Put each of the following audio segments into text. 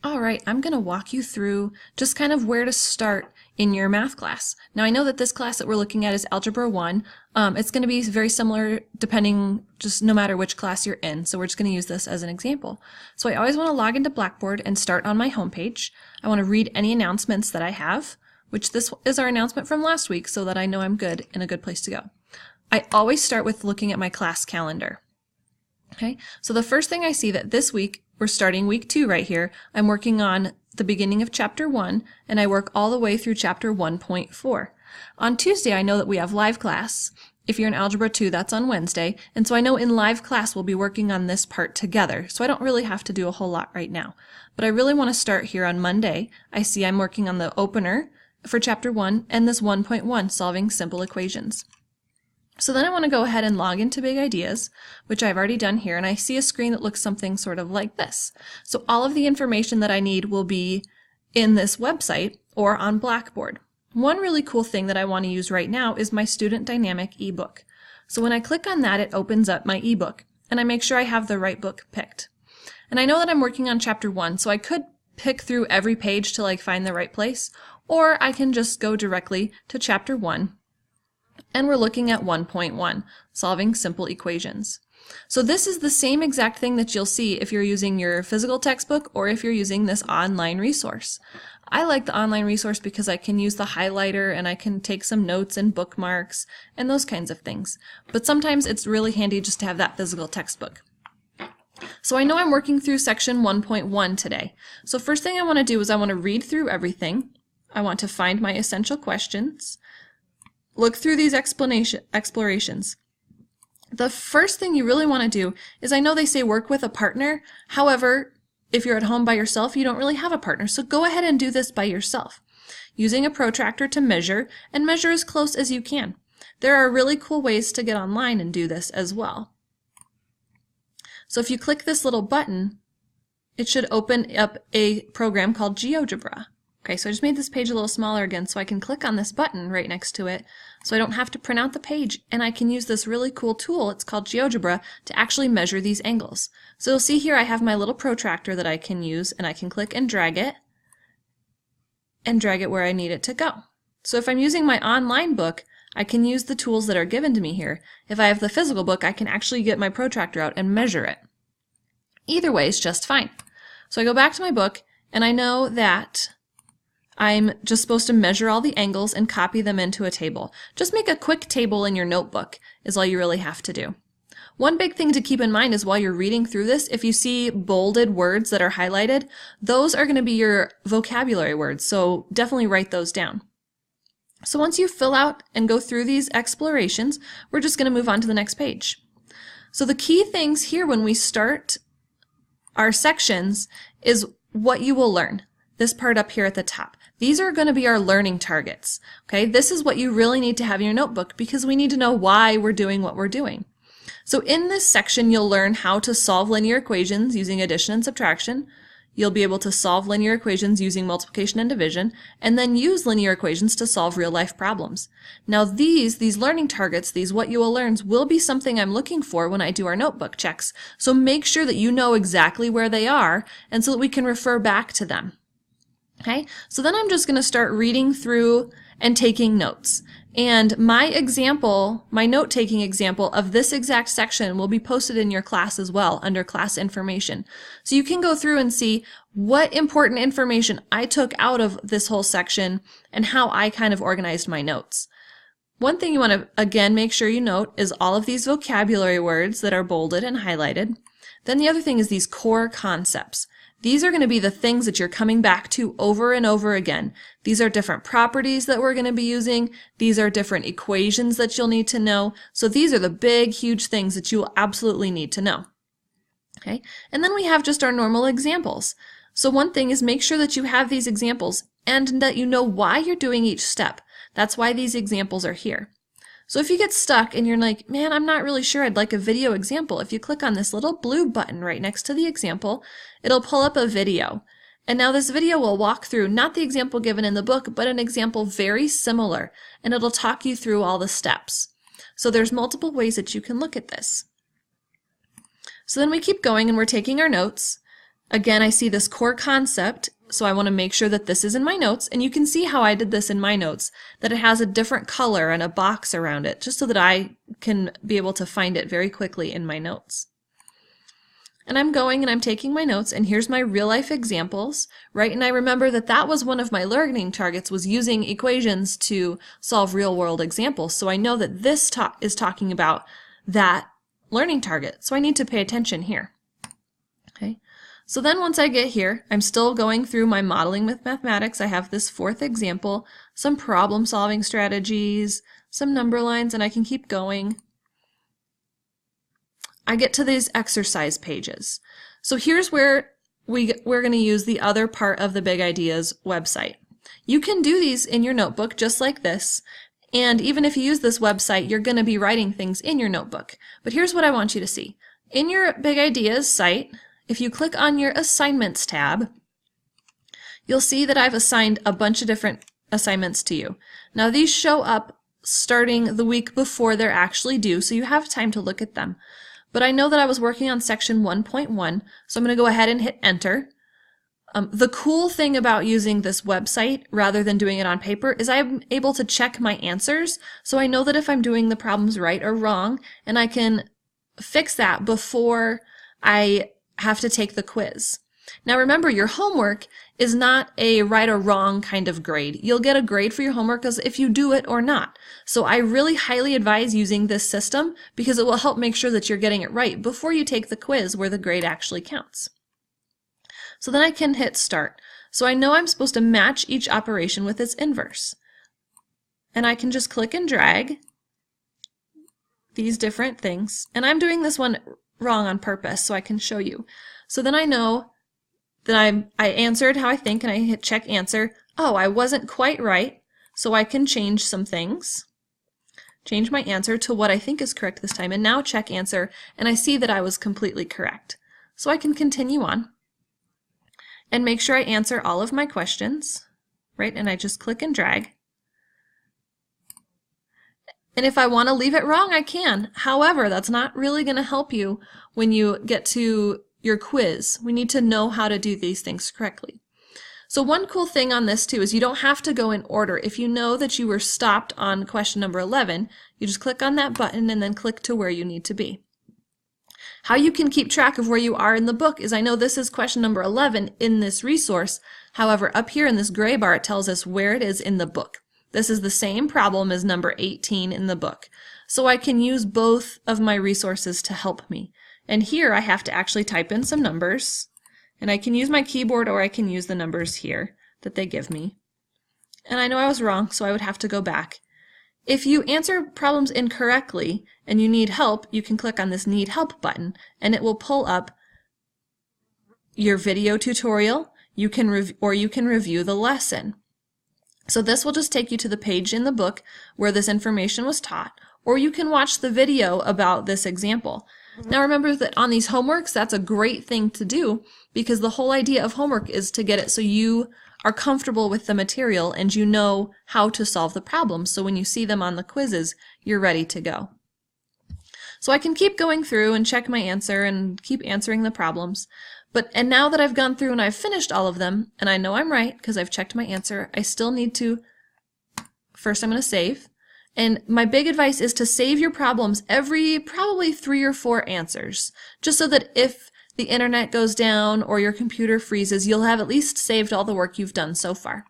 All right, I'm going to walk you through just kind of where to start in your math class. Now I know that this class that we're looking at is Algebra 1. It's going to be very similar depending, just no matter which class you're in, so we're just going to use this as an example. So I always want to log into Blackboard and start on my homepage. I want to read any announcements that I have, which this is our announcement from last week so that I know I'm good and a good place to go. I always start with looking at my class calendar. Okay, so the first thing I see that this week, we're starting week 2 right here. I'm working on the beginning of chapter 1, and I work all the way through chapter 1.4. On Tuesday, I know that we have live class. If you're in Algebra 2, that's on Wednesday. And so I know in live class, we'll be working on this part together. So I don't really have to do a whole lot right now. But I really want to start here on Monday. I see I'm working on the opener for chapter 1 and this 1.1, solving simple equations. So then I want to go ahead and log into Big Ideas, which I've already done here, and I see a screen that looks something sort of like this. So all of the information that I need will be in this website or on Blackboard. One really cool thing that I want to use right now is my Student Dynamic ebook. So when I click on that, it opens up my ebook, and I make sure I have the right book picked. And I know that I'm working on chapter 1, so I could pick through every page till I find the right place, or I can just go directly to chapter 1. And we're looking at 1.1, solving simple equations. So this is the same exact thing that you'll see if you're using your physical textbook or if you're using this online resource. I like the online resource because I can use the highlighter and I can take some notes and bookmarks and those kinds of things. But sometimes it's really handy just to have that physical textbook. So I know I'm working through section 1.1 today. So first thing I want to do is I want to read through everything. I want to find my essential questions. Look through these explorations. The first thing you really want to do is, I know they say work with a partner. However, if you're at home by yourself, you don't really have a partner. So go ahead and do this by yourself, using a protractor to measure, and measure as close as you can. There are really cool ways to get online and do this as well. So if you click this little button, it should open up a program called GeoGebra. Okay, so I just made this page a little smaller again so I can click on this button right next to it so I don't have to print out the page, and I can use this really cool tool, it's called GeoGebra, to actually measure these angles. So you'll see here I have my little protractor that I can use, and I can click and drag it where I need it to go. So if I'm using my online book, I can use the tools that are given to me here. If I have the physical book, I can actually get my protractor out and measure it. Either way is just fine. So I go back to my book, and I know that I'm just supposed to measure all the angles and copy them into a table. Just make a quick table in your notebook is all you really have to do. One big thing to keep in mind is while you're reading through this, if you see bolded words that are highlighted, those are going to be your vocabulary words, so definitely write those down. So once you fill out and go through these explorations, we're just going to move on to the next page. So the key things here when we start our sections is what you will learn. This part up here at the top. These are going to be our learning targets. Okay, this is what you really need to have in your notebook because we need to know why we're doing what we're doing. So in this section, you'll learn how to solve linear equations using addition and subtraction. You'll be able to solve linear equations using multiplication and division, and then use linear equations to solve real-life problems. Now these learning targets, these what you will learns, will be something I'm looking for when I do our notebook checks. So make sure that you know exactly where they are, and so that we can refer back to them. Okay, so then I'm just going to start reading through and taking notes. And my example, my note-taking example of this exact section will be posted in your class as well under class information. So you can go through and see what important information I took out of this whole section and how I kind of organized my notes. One thing you want to, again, make sure you note is all of these vocabulary words that are bolded and highlighted. Then the other thing is these core concepts. These are going to be the things that you're coming back to over and over again. These are different properties that we're going to be using. These are different equations that you'll need to know. So these are the big, huge things that you will absolutely need to know. Okay, and then we have just our normal examples. So one thing is make sure that you have these examples and that you know why you're doing each step. That's why these examples are here. So if you get stuck and you're like, man, I'm not really sure, I'd like a video example. If you click on this little blue button right next to the example, it'll pull up a video. And now this video will walk through not the example given in the book, but an example very similar, and it'll talk you through all the steps. So there's multiple ways that you can look at this. So then we keep going and we're taking our notes. Again, I see this core concept, so I want to make sure that this is in my notes, and you can see how I did this in my notes, that it has a different color and a box around it, just so that I can be able to find it very quickly in my notes. And I'm going and I'm taking my notes, and here's my real life examples, right? And I remember that that was one of my learning targets, was using equations to solve real world examples. So I know that this is talking about that learning target. So I need to pay attention here. Okay. So then once I get here, I'm still going through my modeling with mathematics. I have this fourth example, some problem solving strategies, some number lines, and I can keep going. I get to these exercise pages. So here's where we're going to use the other part of the Big Ideas website. You can do these in your notebook just like this, and even if you use this website, you're going to be writing things in your notebook. But here's what I want you to see. In your Big Ideas site, if you click on your Assignments tab, you'll see that I've assigned a bunch of different assignments to you. Now these show up starting the week before they're actually due, so you have time to look at them. But I know that I was working on section 1.1, so I'm going to go ahead and hit enter. The cool thing about using this website rather than doing it on paper is I'm able to check my answers, so I know that if I'm doing the problems right or wrong, and I can fix that before I have to take the quiz. Now remember, your homework is not a right or wrong kind of grade. You'll get a grade for your homework as if you do it or not. So I really highly advise using this system because it will help make sure that you're getting it right before you take the quiz where the grade actually counts. So then I can hit start. So I know I'm supposed to match each operation with its inverse. And I can just click and drag these different things. And I'm doing this one wrong on purpose so I can show you. So then I know that I answered how I think, and I hit check answer. Oh, I wasn't quite right, so I can change some things. Change my answer to what I think is correct this time, and now check answer, and I see that I was completely correct. So I can continue on and make sure I answer all of my questions, right? And I just click and drag. And if I want to leave it wrong, I can. However, that's not really going to help you when you get to your quiz. We need to know how to do these things correctly. So one cool thing on this too is you don't have to go in order. If you know that you were stopped on question number 11, you just click on that button and then click to where you need to be. How you can keep track of where you are in the book is I know this is question number 11 in this resource. However, up here in this gray bar, it tells us where it is in the book. This is the same problem as number 18 in the book. So I can use both of my resources to help me. And here I have to actually type in some numbers, and I can use my keyboard or I can use the numbers here that they give me. And I know I was wrong, so I would have to go back. If you answer problems incorrectly and you need help, you can click on this Need Help button, and it will pull up your video tutorial. You can review the lesson. So this will just take you to the page in the book where this information was taught, or you can watch the video about this example. Now remember that on these homeworks, that's a great thing to do because the whole idea of homework is to get it so you are comfortable with the material and you know how to solve the problems. So when you see them on the quizzes, you're ready to go. So I can keep going through and check my answer and keep answering the problems. And now that I've gone through and I've finished all of them, and I know I'm right because I've checked my answer, I still need to, first I'm going to save. And my big advice is to save your problems every probably 3 or 4 answers, just so that if the internet goes down or your computer freezes, you'll have at least saved all the work you've done so far.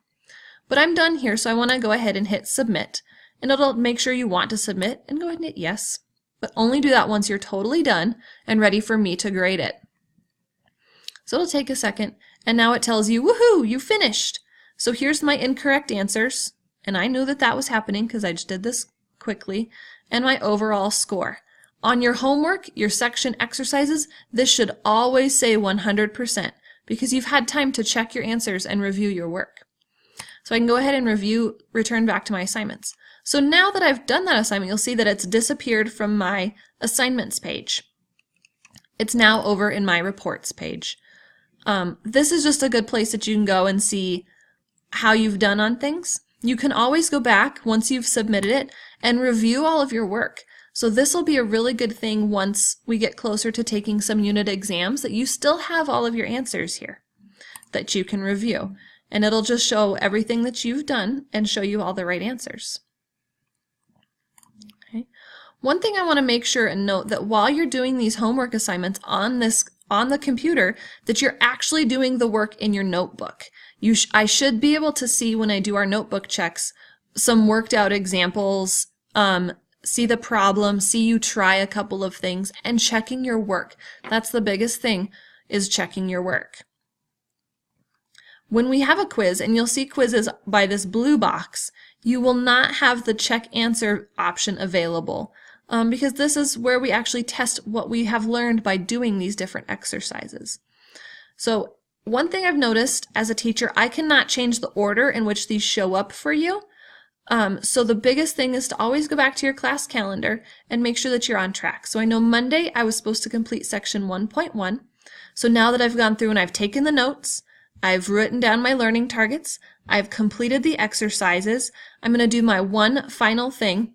But I'm done here, so I want to go ahead and hit submit. And it'll make sure you want to submit and go ahead and hit yes. But only do that once you're totally done and ready for me to grade it. So it'll take a second, and now it tells you, woohoo, you finished! So here's my incorrect answers. And I knew that that was happening because I just did this quickly, and my overall score. On your homework, your section exercises, this should always say 100% because you've had time to check your answers and review your work. So I can go ahead and return back to my assignments. So now that I've done that assignment, you'll see that it's disappeared from my assignments page. It's now over in my reports page. This is just a good place that you can go and see how you've done on things. You can always go back once you've submitted it and review all of your work. So this will be a really good thing once we get closer to taking some unit exams, that you still have all of your answers here that you can review. And it'll just show everything that you've done and show you all the right answers. Okay. One thing I want to make sure and note, that while you're doing these homework assignments on the computer, that you're actually doing the work in your notebook. I should be able to see, when I do our notebook checks, some worked out examples, see the problem, see you try a couple of things, and checking your work. That's the biggest thing, is checking your work. When we have a quiz, and you'll see quizzes by this blue box, you will not have the check answer option available, because this is where we actually test what we have learned by doing these different exercises. So one thing I've noticed as a teacher, I cannot change the order in which these show up for you. So the biggest thing is to always go back to your class calendar and make sure that you're on track. So I know Monday I was supposed to complete section 1.1. So now that I've gone through and I've taken the notes, I've written down my learning targets, I've completed the exercises, I'm going to do my one final thing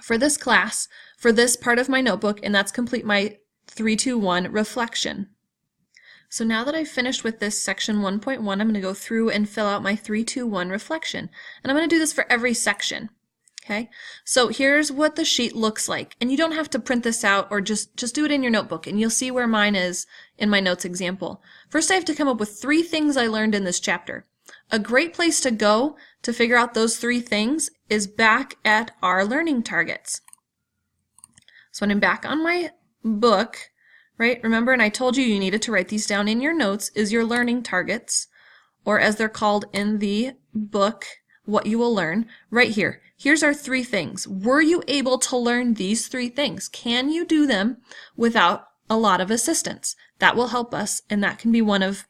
for this class, for this part of my notebook, and that's complete my 3-2-1 reflection. So now that I've finished with this section 1.1, I'm going to go through and fill out my 3-2-1 reflection. And I'm going to do this for every section. Okay, so here's what the sheet looks like. And you don't have to print this out, or just do it in your notebook, and you'll see where mine is in my notes example. First, I have to come up with 3 things I learned in this chapter. A great place to go to figure out those 3 things is back at our learning targets. So when I'm back on my book, right, remember, and I told you needed to write these down in your notes, is your learning targets, or as they're called in the book, what you will learn. Right here, here's our 3 things. Were you able to learn these 3 things? Can you do them without a lot of assistance? That will help us, and that can be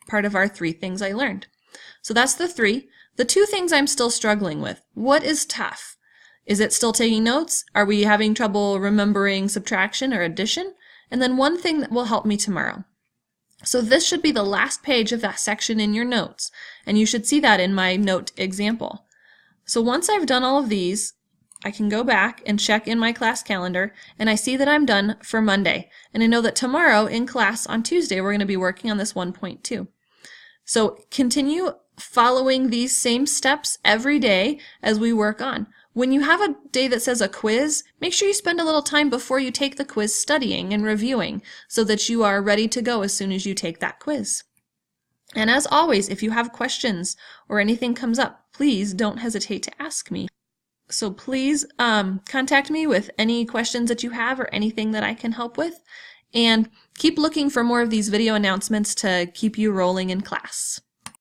part of our 3 things I learned. So that's the 3. The 2 things I'm still struggling with. What is tough? Is it still taking notes? Are we having trouble remembering subtraction or addition? And then one thing that will help me tomorrow. So this should be the last page of that section in your notes, and you should see that in my note example. So once I've done all of these, I can go back and check in my class calendar, and I see that I'm done for Monday. And I know that tomorrow in class on Tuesday, we're going to be working on this 1.2. So continue following these same steps every day as we work on. When you have a day that says a quiz, make sure you spend a little time before you take the quiz studying and reviewing, so that you are ready to go as soon as you take that quiz. And as always, if you have questions or anything comes up, please don't hesitate to ask me. So please contact me with any questions that you have or anything that I can help with. And keep looking for more of these video announcements to keep you rolling in class.